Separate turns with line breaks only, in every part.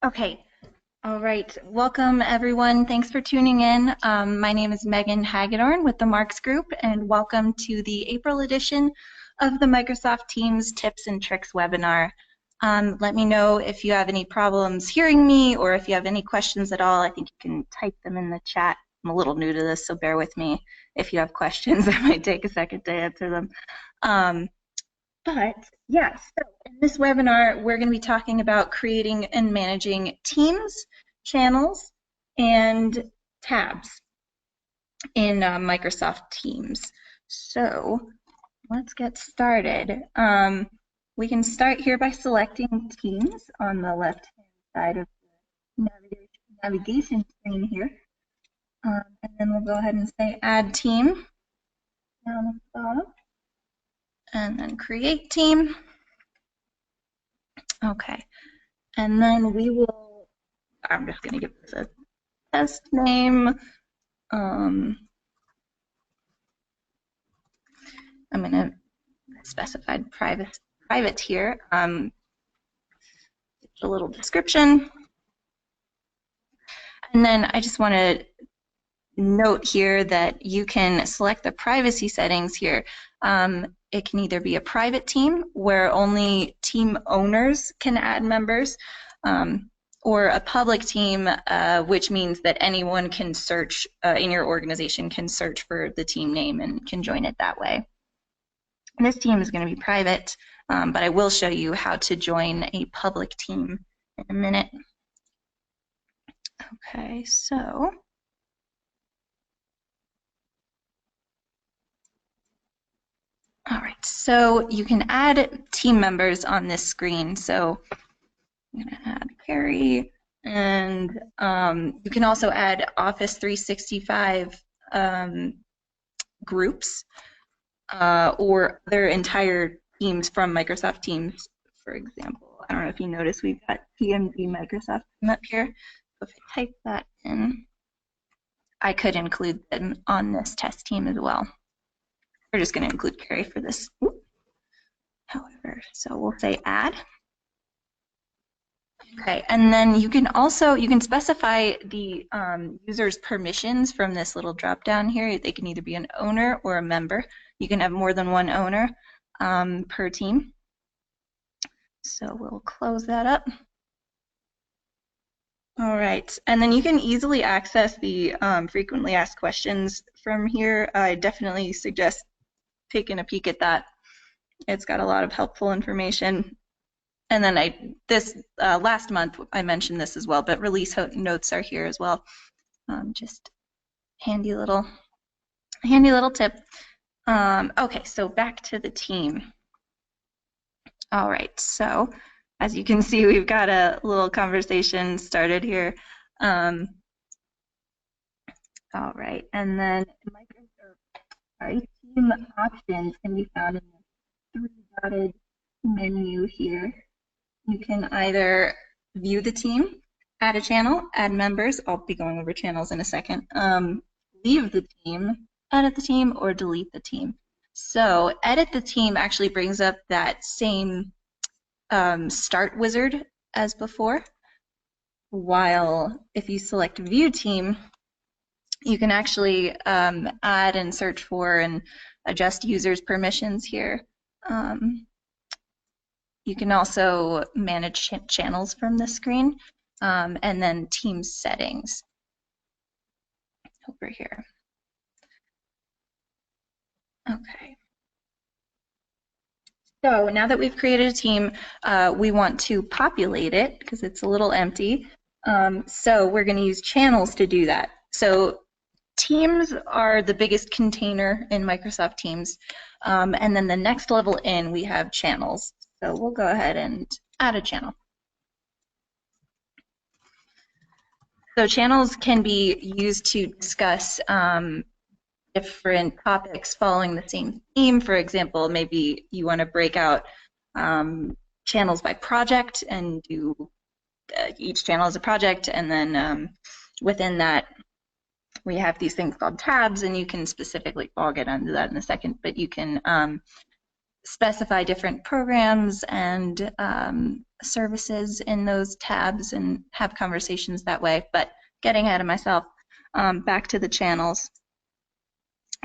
Okay. All right. Welcome, everyone. Thanks for tuning in. My name is Megan Hagedorn with the Marks Group, and welcome to the April edition of the Microsoft Teams Tips and Tricks webinar. Let me know if you have any problems hearing me or if you have any questions at all. I think you can type them in the chat. I'm a little new to this, so bear with me. If you have questions, it might take a second to answer them. But yes, so in this webinar, we're going to be talking about creating and managing teams, channels, and tabs in Microsoft Teams. So let's get started. We can start here by selecting Teams on the left-hand side of the navigation screen here. And then we'll go ahead and say Add Team down at the bottom. And then Create Team. Okay, and then I'm just going to give this a test name. I'm going to specify private here. A little description. And then I just want to note here that you can select the privacy settings here. It can either be a private team where only team owners can add members, or a public team, which means that anyone can search in your organization can search for the team name and can join it that way. And this team is going to be private, but I will show you how to join a public team in a minute. Okay, so all right, so you can add team members on this screen. So I'm going to add Carrie, and you can also add Office 365 groups or other entire teams from Microsoft Teams. For example, I don't know if you notice we've got TMD Microsoft Team up here. So if I type that in, I could include them on this test team as well. We're just going to include Carrie for this. However, so we'll say add. Okay, and then you can specify the user's permissions from this little drop down here. They can either be an owner or a member. You can have more than one owner per team. So we'll close that up. All right, and then you can easily access the frequently asked questions from here. I definitely suggest taking a peek at that. It's got a lot of helpful information. And then last month I mentioned this as well, but release notes are here as well. Just handy little tip. Okay, so back to the team. All right, so as you can see, we've got a little conversation started here. All right, and then team options can be found in the three-dotted menu here. You can either view the team, add a channel, add members. I'll be going over channels in a second. Leave the team, edit the team, or delete the team. So edit the team actually brings up that same start wizard as before, while if you select view team, you can actually add and search for and adjust users' permissions here. You can also manage channels from the screen, and then team settings over here. Okay. So now that we've created a team, we want to populate it because it's a little empty. So we're going to use channels to do that. So teams are the biggest container in Microsoft Teams, and then the next level in we have channels. So we'll go ahead and add a channel. So channels can be used to discuss different topics following the same theme. For example, maybe you want to break out channels by project and do each channel as a project, and then within that we have these things called tabs, and you can specifically, I'll get into that in a second, but you can specify different programs and services in those tabs and have conversations that way. But getting ahead of myself, back to the channels.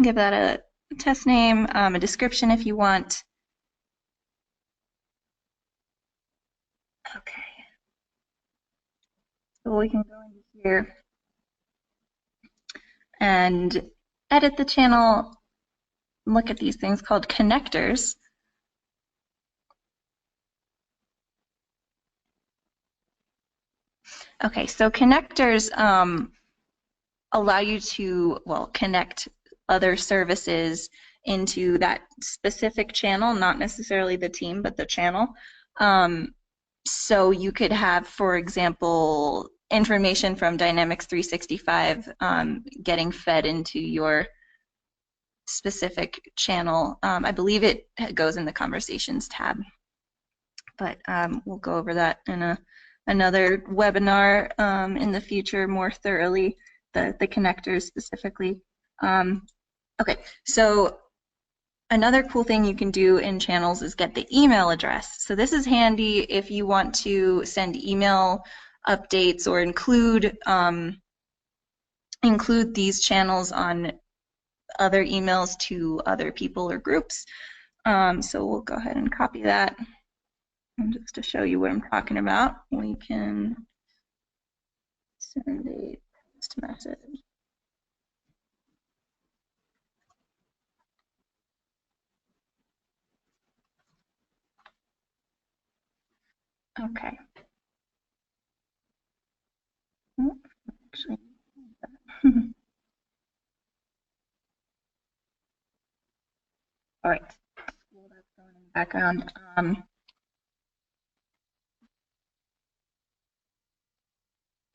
Give that a test name, a description if you want. Okay. So we can go into here and edit the channel, look at these things called connectors. Okay, so connectors allow you to, well, connect other services into that specific channel, not necessarily the team, but the channel. So you could have, for example, information from Dynamics 365 getting fed into your specific channel. I believe it goes in the Conversations tab, but we'll go over that in another webinar in the future more thoroughly, the connectors specifically. Okay, so another cool thing you can do in channels is get the email address. So this is handy if you want to send email updates or include these channels on other emails to other people or groups. So we'll go ahead and copy that. And just to show you what I'm talking about, we can send a text message. Okay. Actually, all right. Well, that's going in the background.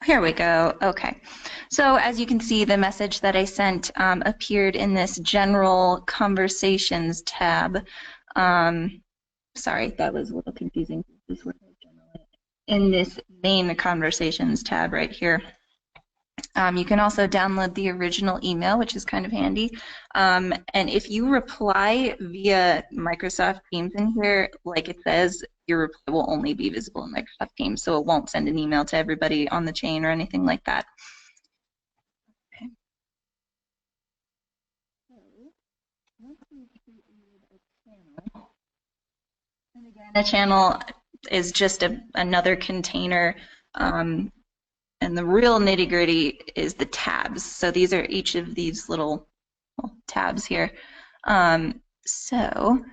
Here we go. Okay. So as you can see, the message that I sent appeared in this General Conversations tab. Sorry, that was a little confusing. In this Main Conversations tab right here. You can also download the original email, which is kind of handy. And if you reply via Microsoft Teams in here, like it says, your reply will only be visible in Microsoft Teams, so it won't send an email to everybody on the chain or anything like that. Okay. Once we've created a channel, and again, a channel is just another container. And the real nitty-gritty is the tabs. So these are each of these little tabs here. So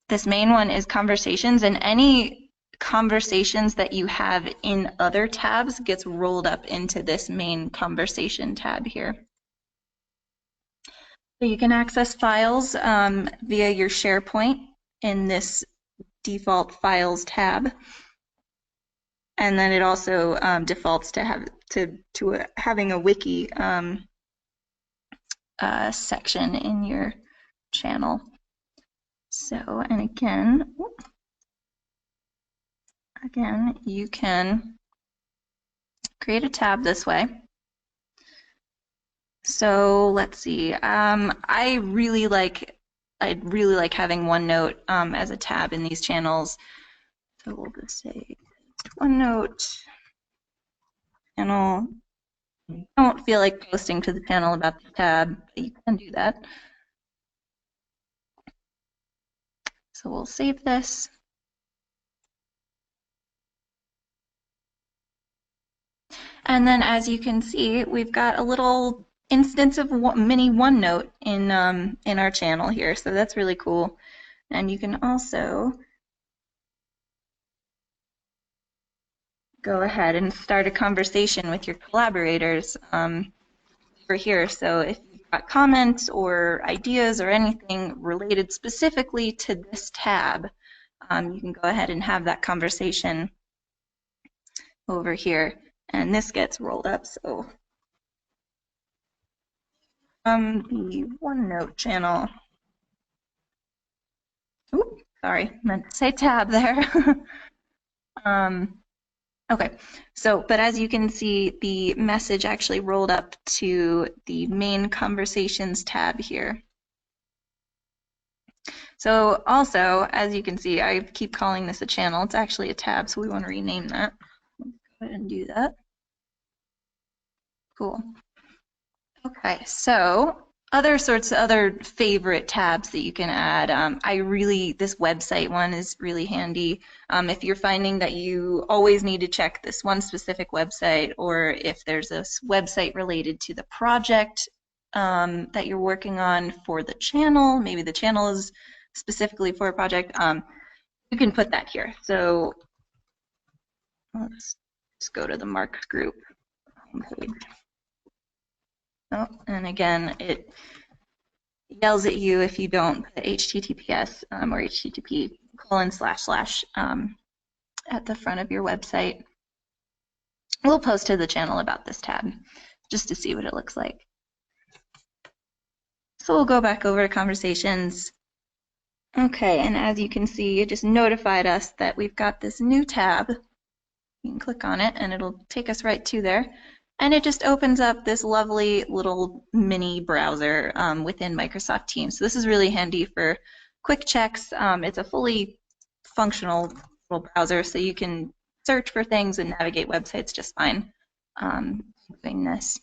this main one is conversations, and any conversations that you have in other tabs gets rolled up into this main conversation tab here. So you can access files via your SharePoint in this default files tab. And then it also defaults to having a wiki section in your channel. So, and again, you can create a tab this way. So let's see. I'd really like having OneNote as a tab in these channels. So we'll just say OneNote channel. Don't feel like posting to the channel about the tab, but you can do that. So we'll save this. And then as you can see, we've got a little instance of mini OneNote in our channel here, so that's really cool. And you can also go ahead and start a conversation with your collaborators over here. So if you've got comments or ideas or anything related specifically to this tab, you can go ahead and have that conversation over here. And this gets rolled up. So the OneNote channel. Oops, sorry, meant to say tab there. Okay, so, but as you can see, the message actually rolled up to the main conversations tab here. So also, as you can see, I keep calling this a channel. It's actually a tab, so we want to rename that. Let's go ahead and do that. Cool. Okay, so other favorite tabs that you can add. This website one is really handy. If you're finding that you always need to check this one specific website, or if there's a website related to the project that you're working on for the channel, maybe the channel is specifically for a project, you can put that here. So let's just go to the Marks Group homepage. Oh, and again, it yells at you if you don't put HTTPS or HTTP:// at the front of your website. We'll post to the channel about this tab just to see what it looks like. So we'll go back over to conversations. Okay, and as you can see, it just notified us that we've got this new tab. You can click on it and it'll take us right to there. And it just opens up this lovely little mini browser within Microsoft Teams. So this is really handy for quick checks. It's a fully functional little browser, so you can search for things and navigate websites just fine doing this.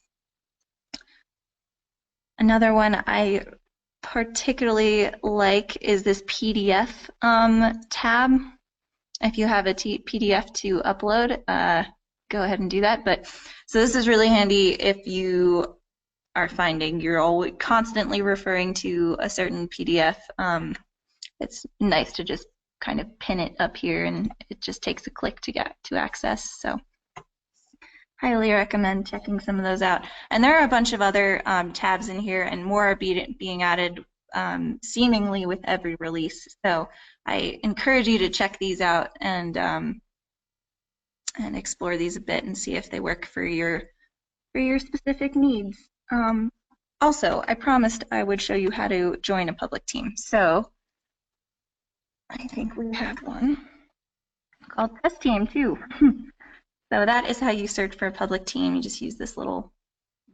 Another one I particularly like is this PDF tab. If you have a PDF to upload, go ahead and do that. But so this is really handy if you are finding you're always constantly referring to a certain PDF. It's nice to just kind of pin it up here, and it just takes a click to get to access. So highly recommend checking some of those out. And there are a bunch of other tabs in here, and more are being added seemingly with every release. So I encourage you to check these out and explore these a bit and see if they work for your specific needs. Also, I promised I would show you how to join a public team. So I think we have one called Test Team too. So that is how you search for a public team. You just use this little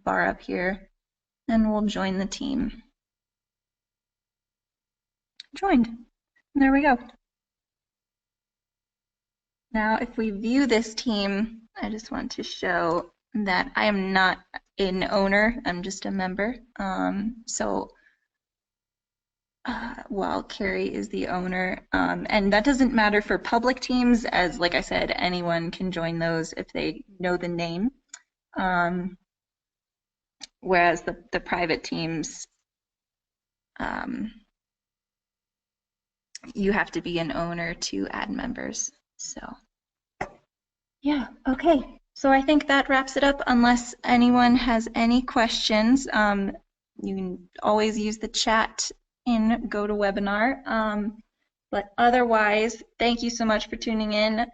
bar up here, and we'll join the team. Joined. And there we go. Now, if we view this team, I just want to show that I am not an owner. I'm just a member. While Carrie is the owner, and that doesn't matter for public teams, as like I said, anyone can join those if they know the name. Whereas the private teams, you have to be an owner to add members. So yeah, okay. So I think that wraps it up unless anyone has any questions. You can always use the chat in GoToWebinar. But otherwise, thank you so much for tuning in.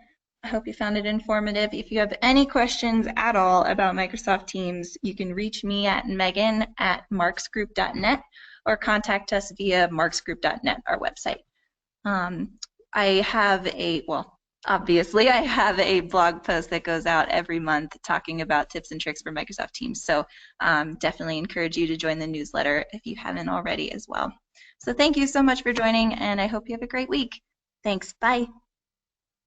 I hope you found it informative. If you have any questions at all about Microsoft Teams, you can reach me at megan@marksgroup.net or contact us via marksgroup.net, our website. Obviously, I have a blog post that goes out every month talking about tips and tricks for Microsoft Teams. So definitely encourage you to join the newsletter if you haven't already as well. So thank you so much for joining, and I hope you have a great week. Thanks. Bye.